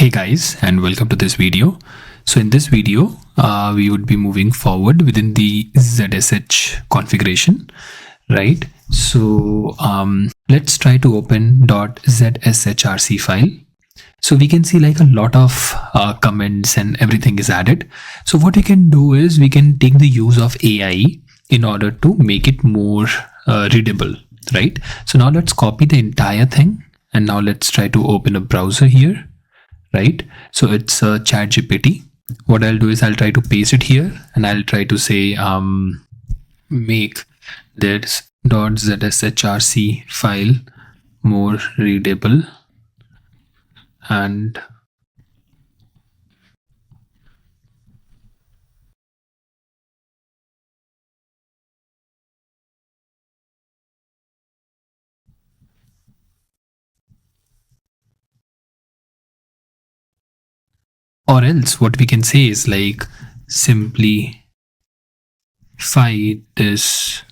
Hey guys, and welcome to this video. So in this video, we would be moving forward within the zsh configuration, right? So let's try to open .zshrc file. So we can see like a lot of comments and everything is added. So what we can do is we can take the use of AI in order to make it more readable, right? So now let's copy the entire thing, and now let's try to open a browser here. Right, so it's ChatGPT. What I'll do is I'll try to paste it here, and I'll try to say make this .zshrc file more readable, and or else what we can say is like simplify this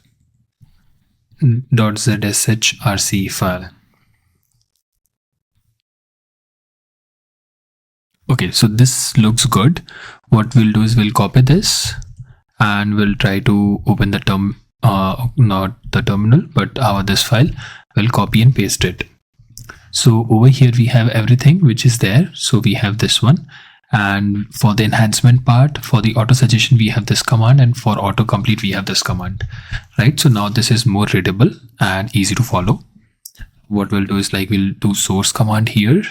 .zshrc file. Okay, so this looks good. What we'll do is we'll copy this and we'll try to open the not the terminal, but this file. We'll copy and paste it. So over here we have everything which is there. So we have this one, and for the enhancement part, for the auto suggestion, we have this command, and for autocomplete we have this command, right? So now this is more readable and easy to follow. What we'll do is like we'll do source command here,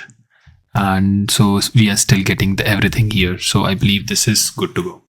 and so we are still getting everything here. So I believe this is good to go.